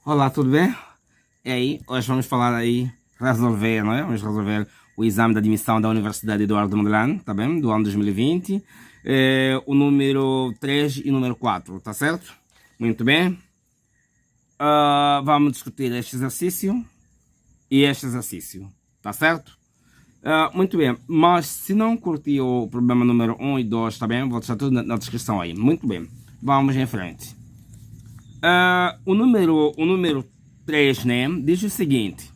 Olá, tudo bem? E aí, hoje vamos falar aí, resolver, não é? Vamos resolver o exame de admissão da Universidade Eduardo Mondlane, tá bem? Do ano 2020. O número 3 e número 4, tá certo? Muito bem. Vamos discutir este exercício e este exercício, tá certo? Muito bem, mas se não curtiu o problema número 1 e 2, tá bem? Vou deixar tudo na descrição aí. Muito bem, vamos em frente. O número 3, né, diz o seguinte.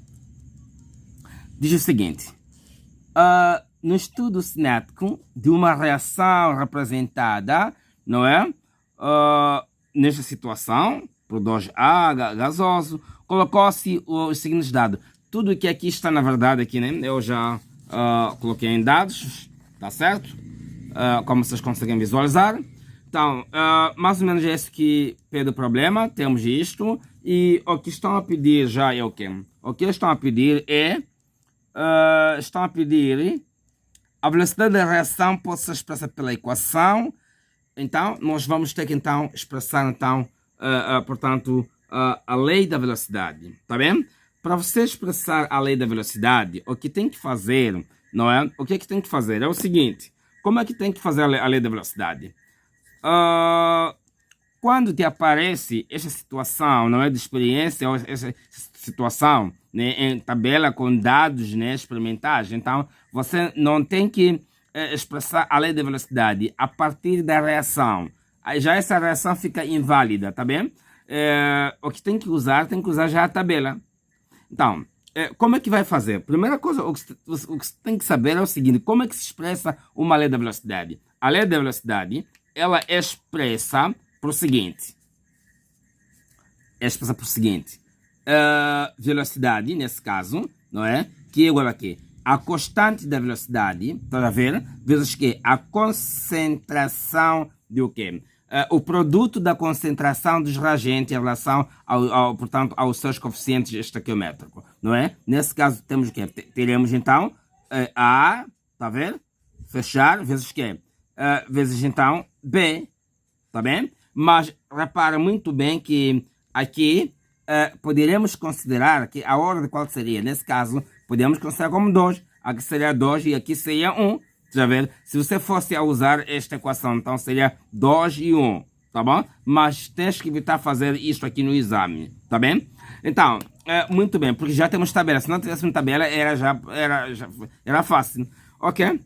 No estudo cinético de uma reação representada, não é? Nesta situação, por 2A gasoso, colocou-se os seguintes dados. Tudo que aqui está, na verdade, aqui, né, eu já coloquei em dados, tá certo? Como vocês conseguem visualizar. Então, mais ou menos é esse que pede o problema. Temos isto. E o que estão a pedir já é o quê? O que estão a pedir é... estão a pedir a velocidade da reação pode ser expressa pela equação. Então, nós vamos ter que então expressar então, portanto, a lei da velocidade. Tá bem? Para você expressar a lei da velocidade, o que tem que fazer, não é? O que é que tem que fazer? É o seguinte. Como é que tem que fazer a lei da velocidade? Quando te aparece essa situação, não é, de experiência, ou essa situação, né, em tabela com dados, né, experimentais, então você não tem que expressar a lei da velocidade a partir da reação. Aí já essa reação fica inválida, tá bem? O que tem que usar já a tabela. Então, como é que vai fazer? Primeira coisa, o que você tem que saber é o seguinte: como é que se expressa uma lei da velocidade? A lei da velocidade, ela é expressa por o seguinte. Velocidade, nesse caso, não é? Que é igual a quê? A constante da velocidade, está a ver? Vezes que a concentração de o quê? O produto da concentração dos reagentes em relação portanto, aos seus coeficientes estequiométricos, não é? Nesse caso, temos o quê? Teremos, então, A, está a ver? Fechar, vezes quê? Vezes, então, B, tá bem? Mas repara muito bem que aqui poderemos considerar que a ordem qual seria? Nesse caso, podemos considerar como 2. Aqui seria 2 e aqui seria 1. Já ver? Se você fosse a usar esta equação, então seria 2 e 1, tá bom? Mas tens que evitar fazer isto aqui no exame, tá bem? Então, muito bem, porque já temos tabela. Se não tivéssemos tabela, era fácil. Ok?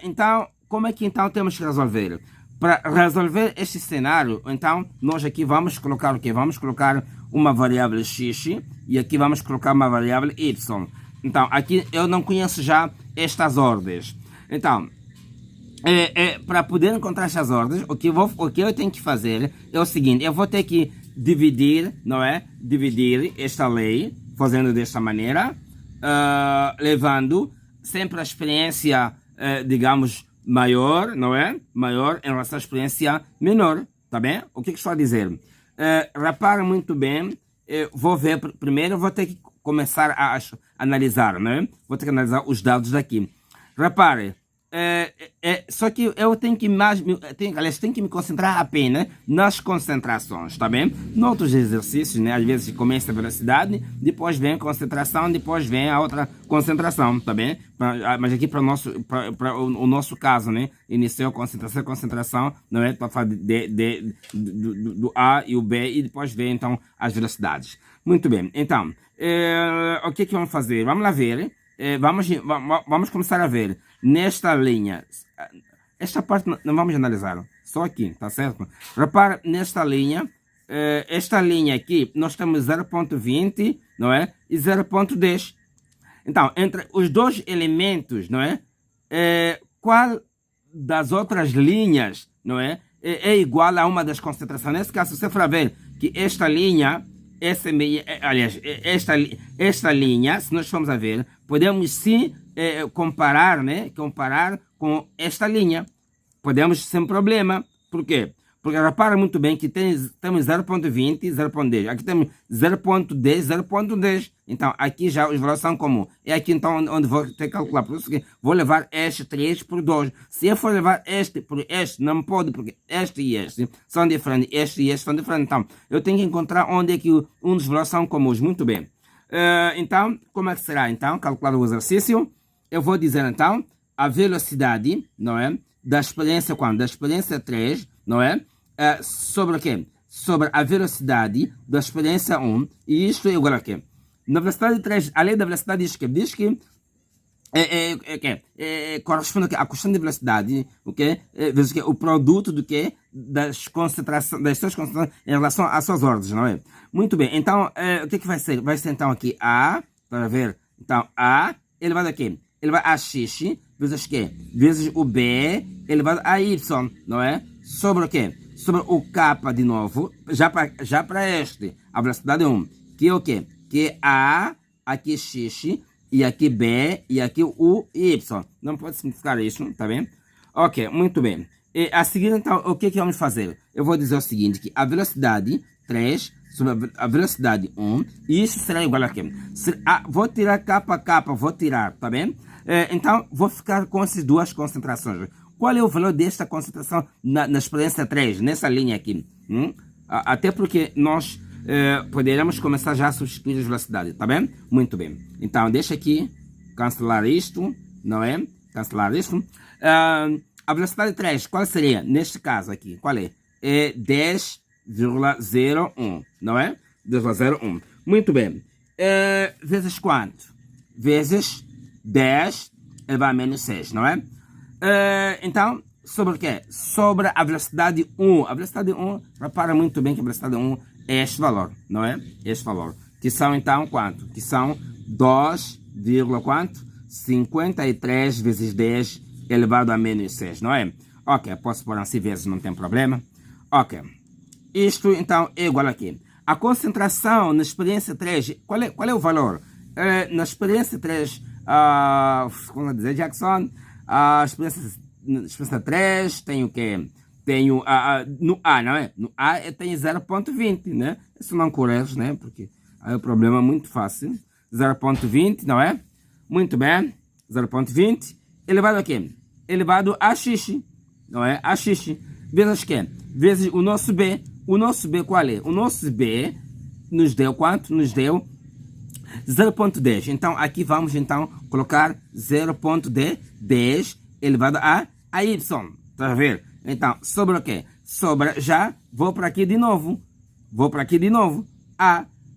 Então, como é que então temos que resolver? Para resolver este cenário, então, nós aqui vamos colocar o quê? Vamos colocar uma variável x e aqui vamos colocar uma variável y. Então, aqui eu não conheço já estas ordens. Então, para poder encontrar estas ordens, o que eu tenho que fazer é o seguinte: eu vou ter que dividir, não é? Dividir esta lei, fazendo desta maneira, levando sempre a experiência, digamos, maior, não é? Maior em relação à experiência menor, tá bem? O que estou a dizer? Repara muito bem, vou ver, primeiro vou ter que começar a analisar, não é? Vou ter que analisar os dados daqui. Repare, só que eu tenho que tenho que me concentrar apenas nas concentrações, tá bem? Noutros exercícios, né? Às vezes começa a velocidade, depois vem a concentração, depois vem a outra concentração, tá bem? Mas aqui para o nosso caso, né? Iniciou a concentração, não é? Para falar do A e o B e depois vem então as velocidades. Muito bem, então, o que vamos fazer? Vamos lá ver. Vamos começar a ver nesta linha. Esta parte não vamos analisar, só aqui, tá certo? Repara nesta linha. Esta linha aqui, nós temos 0.20, não é? E 0.10. Então, entre os dois elementos, não é? Qual das outras linhas, não é? É igual a uma das concentrações. Nesse caso, se você for ver que esta linha, esta linha, se nós formos a ver, podemos sim comparar, né? Comparar com esta linha. Podemos sem problema. Por quê? Porque repara muito bem que temos 0.20, 0.10. Aqui temos 0.10, 0.10. Então, aqui já os valores são comuns. É aqui, então, onde vou ter que calcular. Por isso que vou levar este 3 por 2. Se eu for levar este por este, não pode, porque este e este são diferentes. Este e este são diferentes. Então, eu tenho que encontrar onde é que um dos valores são comuns. Muito bem. Então, como é que será? Então, calcular o exercício. Eu vou dizer, então, a velocidade, não é? Da experiência quando? Da experiência 3, não é? Sobre o quê? Sobre a velocidade da experiência 1. E isto é igual a quê? Na velocidade 3, a lei da velocidade diz que corresponde à constante de velocidade, okay? Vezes que o produto do que? Das suas concentrações em relação às suas ordens, não é? Muito bem, então, o que vai ser? Vai ser então aqui A, para ver, então A elevado a quê? Elevado a X, vezes que? Vezes o B elevado a Y, não é? Sobre o quê? Sobre o K de novo, já para este, a velocidade 1, que é o quê? Que é A, aqui X, e aqui B, e aqui o Y. Não pode simplificar isso, tá bem? Ok, muito bem. E a seguir, então, o que vamos fazer? Eu vou dizer o seguinte, que a velocidade 3 sobre a velocidade 1, e isso será igual a quê? Vou tirar K, vou tirar, tá bem? Então, vou ficar com essas duas concentrações. Qual é o valor desta concentração na experiência 3, nessa linha aqui? Até porque nós poderemos começar já a substituir as velocidades, tá bem? Muito bem. Então, deixa aqui, cancelar isto, não é? Cancelar isto. A velocidade 3, qual seria? Neste caso aqui, qual é? É 10,01, não é? 10,01. Muito bem. Vezes quanto? Vezes 10 elevado a menos 6, não é? Então, sobre o quê? Sobre a velocidade 1. A velocidade 1, repara muito bem que a velocidade 1 é este valor, não é? Este valor. Que são, então, quanto? Que são 2, quanto? 53 vezes 10 elevado a menos 6, não é? Ok, posso pôr assim vezes, não tem problema. Ok. Isto, então, é igual aqui. A concentração na experiência 3, qual é o valor? Na experiência 3, como dizer, Jackson, a experiência 3 tem o quê? Tenho no A, não é? No A tem 0.20, né? Isso não corrige, né? Porque aí o problema é muito fácil. 0.20, não é? Muito bem. 0.20 elevado a quê? Elevado a X, não é? A X. Vezes quê? Vezes o nosso B. O nosso B qual é? O nosso B nos deu quanto? Nos deu 0.10. Então, aqui vamos, então, colocar 0.10 elevado a Y. Tá a ver? Então, sobre o quê? Sobre, já vou para aqui de novo. Vou para aqui de novo.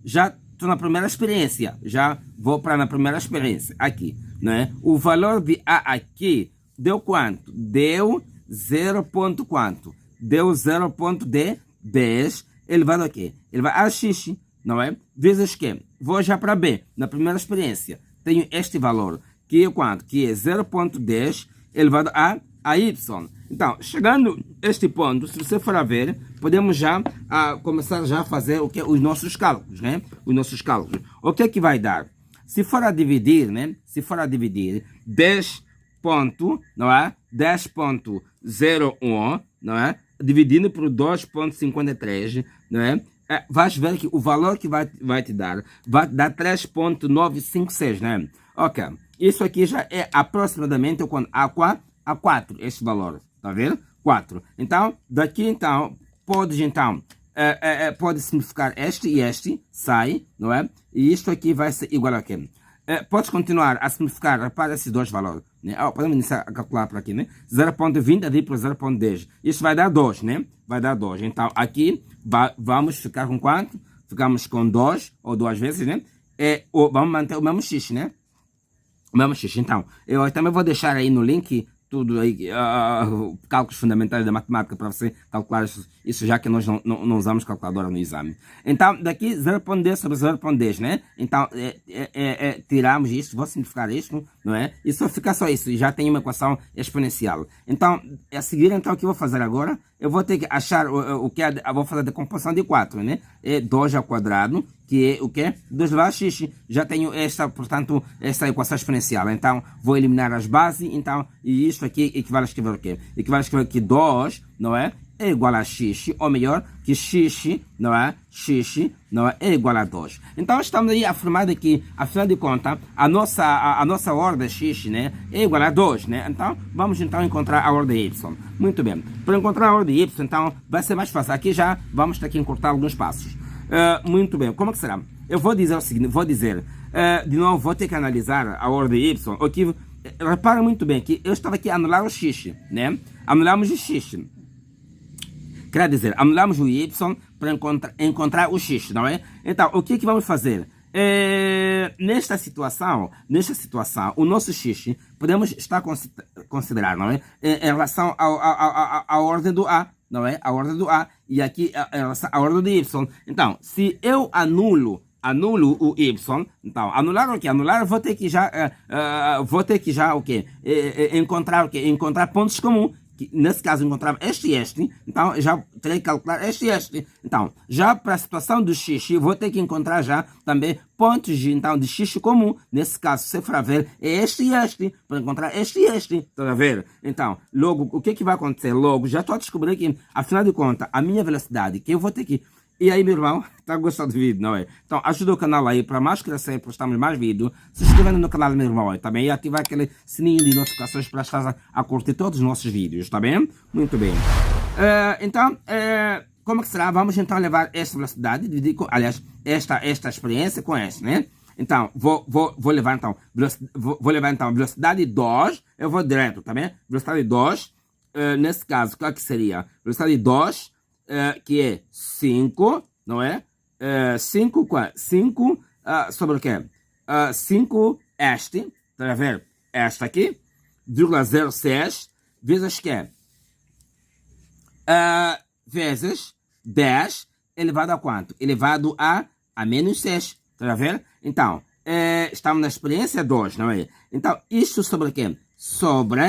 Já estou na primeira experiência. Já vou para a primeira experiência. Aqui, né? O valor de A aqui deu quanto? Deu 0. Quanto? Deu 0.10 elevado a quê? Elevado a X, não é? Vezes que? Vou já para B. Na primeira experiência, tenho este valor. Que é quanto? Que é 0.10 elevado a Y. Então, chegando a este ponto, se você for a ver, podemos já começar já a fazer o que? Os nossos cálculos, né? Os nossos cálculos. O que é que vai dar? Se for a dividir, né? Se for a dividir 10 ponto, não é? 10.01, não é? Dividindo por 2.53, não é? Vais ver que o valor que vai te dar, vai dar 3.956, né? Ok. Isso aqui já é aproximadamente a 4, este valor. Tá vendo? 4. Então, daqui, então, pode simplificar este e este, sai, não é? E isto aqui vai ser igual a quê? Podes continuar a simplificar para esses dois valores. Né? Podemos iniciar a calcular para aqui, né? 0.20 a vir para 0.10. Isso vai dar 2, né? Vai dar 2. Então, aqui, vamos ficar com quanto? Ficamos com 2, ou 2 vezes, né? Vamos manter o mesmo x, né? O mesmo x. Então, eu também vou deixar aí no link tudo aí, cálculos fundamentais da matemática para você calcular isso, já que nós não usamos calculadora no exame. Então, daqui 0.10 sobre 0.10, né? Então, tiramos isto, vou simplificar isto, não é? E só fica só isso, já tem uma equação exponencial. Então, a seguir, então, o que eu vou fazer agora? Eu vou ter que achar o que vou fazer a decomposição de 4, né? É 2 ao quadrado, que é o quê? 2 elevado a x. Já tenho portanto, esta equação exponencial. Então, vou eliminar as bases, então, e isto aqui equivale a escrever o quê? Equivale a escrever aqui 2, não é? é igual a x, ou melhor, que x, não é? X, não é igual a 2. Então, estamos aí afirmando que, afinal de contas, a nossa ordem x, né, é igual a 2, né? Então, vamos então encontrar a ordem y. Muito bem. Para encontrar a ordem y, então, vai ser mais fácil. Aqui já vamos ter que encurtar alguns passos. Muito bem. Como que será? Eu vou dizer o seguinte, de novo, vou ter que analisar a ordem y. Aqui, repara muito bem que eu estava aqui a anular o x, né? Anulamos o x. Quer dizer, anulamos o y para encontrar o x, não é? Então, o que é que vamos fazer? Nesta situação, o nosso x podemos estar considerar, não é? Em relação à ordem do a, não é? A ordem do a, e aqui a ordem do y. Então, se eu anulo o y, então, anular o quê? Anular, vou ter que já o quê? Encontrar o quê? Encontrar pontos comuns. Que, nesse caso, encontrava este e este, então já terei que calcular este e este. Então, já para a situação do x, vou ter que encontrar já também pontos de x comum. Nesse caso, se for a ver, é este e este, para encontrar este e este. Estão a ver? Então, logo, o que é que vai acontecer? Logo, já estou a descobrir que, afinal de contas, a minha velocidade, que eu vou ter que... E aí, meu irmão, tá gostando do vídeo, não é? Então, ajuda o canal aí para mais crescer, postamos mais vídeos. Se inscrevendo no canal, meu irmão, também. E ativar aquele sininho de notificações para estar a curtir todos os nossos vídeos, tá bem? Muito bem. Então, como que será? Vamos então levar esta velocidade, dividir com, aliás, esta experiência com esta, né? Então, vou levar então, velocidade 2, eu vou direto, tá bem? Velocidade 2, nesse caso, qual que seria? Velocidade 2, que é 5, não é? 5 sobre o quê? 5 este, tá a ver? Esta aqui, 0,06, vezes que vezes 10 elevado a quanto? Elevado a menos 6, tá a ver? Então, estamos na experiência 2, não é? Então, isto sobre o quê? Sobre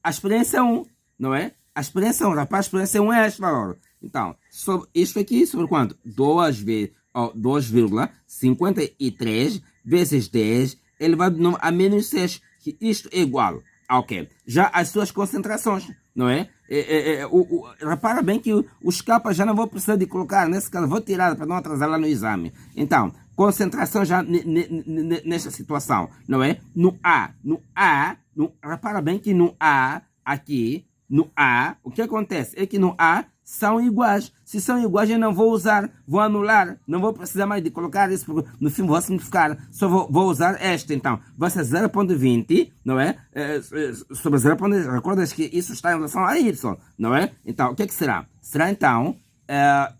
a experiência 1, não é? A experiência 1, rapaz, a experiência 1 é este valor. Então, sobre isto aqui, sobre quanto? 2,53 vezes 10 elevado a menos 6. Que isto é igual ao quê? Já as suas concentrações, não é? Repara bem que os capas já não vou precisar de colocar, nesse caso vou tirar para não atrasar lá no exame. Então, concentração já nesta situação, não é? Repara bem que no A, aqui, no A, o que acontece é que no A são iguais. Se são iguais, eu não vou usar, vou anular. Não vou precisar mais de colocar isso, porque no fim vou simplificar. Só vou usar este, então. Vai ser 0,20, não é? Sobre 0,20, recordas que isso está em relação a y, não é? Então, o que é que será? Será, então,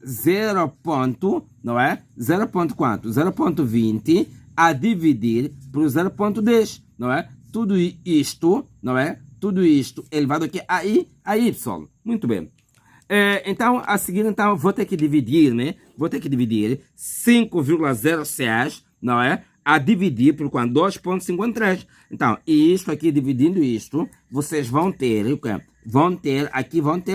0, não é? 0, quanto? 0,20 a dividir por 0,10, não é? Tudo isto, não é? Tudo isto elevado aqui a y. Muito bem. Então, a seguir, então, vou ter que dividir, né? Vou ter que dividir 5,06, não é? A dividir por quanto? 2,53. Então, isto aqui, dividindo isto, vocês vão ter, o quê? Vão ter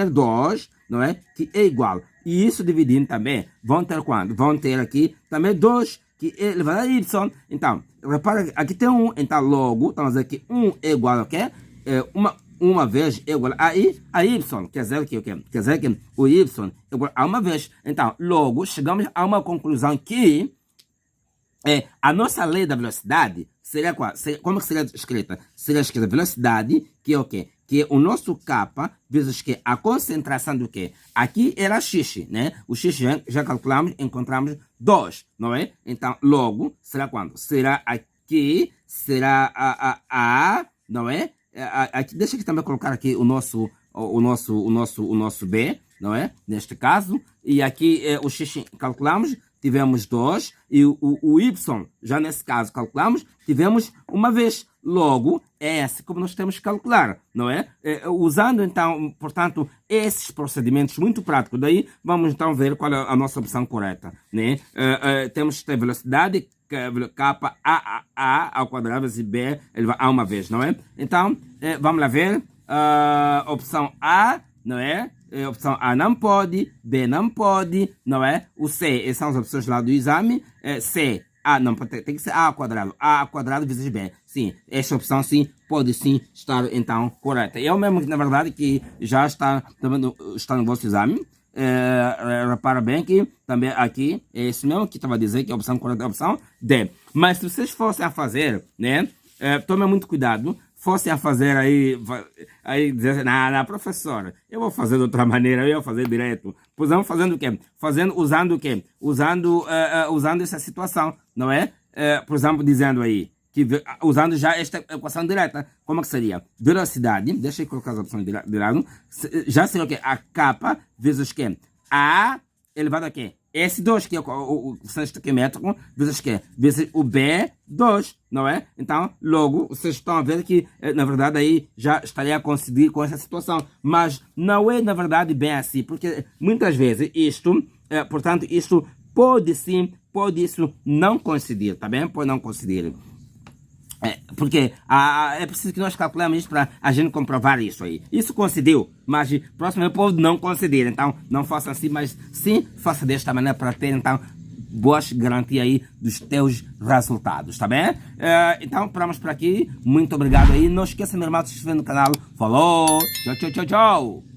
2, não é? Que é igual. E isso dividindo também, vão ter quanto? Vão ter aqui também 2, que é elevado a y. Então, repara, aqui tem 1. Então, logo, estamos aqui, 1 é igual ao quê? Uma vez é igual a y, quer dizer que o y é igual a uma vez. Então, logo, chegamos a uma conclusão que a nossa lei da velocidade seria qual? Como seria escrita? Seria escrita velocidade, que é o quê? Que é o nosso kappa vezes que a concentração do quê? Aqui era x, né? O x já calculamos, encontramos 2, não é? Então, logo, será quando? Será aqui, será a não é? Aqui, deixa eu também colocar aqui o nosso B, não é? Neste caso. E aqui o x calculamos, tivemos 2. E o y, já nesse caso calculamos, tivemos uma vez. Logo, é esse como nós temos que calcular, não é? Usando, então, portanto, esses procedimentos muito práticos. Daí, vamos então ver qual é a nossa opção correta, né? Temos que ter velocidade, kappa a ao quadrado vezes b elevado a uma vez, não é? Então, vamos lá ver. Opção A, não é? Opção A não pode, B não pode, não é? O C, essas são as opções lá do exame. C não, tem que ser A ao quadrado. A ao quadrado vezes B. Sim, esta opção sim pode sim estar então correta. Eu mesmo, na verdade, que já está no vosso exame. Repara bem que também aqui é isso mesmo que estava a dizer que a opção correta é a opção D. Mas se vocês fossem a fazer, né? Tomem muito cuidado. Fossem a fazer aí dizer assim, não, professor, eu vou fazer de outra maneira, eu vou fazer direto. Pois vamos fazendo o quê? Usando o quê? Usando essa situação, não é? Por exemplo, dizendo aí, usando já esta equação direta, como é que seria? Velocidade, deixa eu colocar as opções de lado, já seria o quê? A capa vezes o quê? A elevado a quê? S2, que é o centímetro, vezes quê? Vezes o B2, não é? Então, logo, vocês estão a ver que, na verdade, aí já estaria a coincidir com essa situação. Mas não é, na verdade, bem assim, porque muitas vezes isto, portanto, isto pode sim, pode isso não coincidir, tá bem? Pode não coincidir. Porque é preciso que nós calculemos isso para a gente comprovar isso aí. Isso coincidiu, mas próximo pode não coincidir. Então, não faça assim, mas sim, faça desta maneira para ter, então, boas garantias aí dos teus resultados, tá bem? Então, paramos por aqui. Muito obrigado aí. Não esqueça, meu irmão, de se inscrever no canal. Falou! Tchau, tchau, tchau, tchau!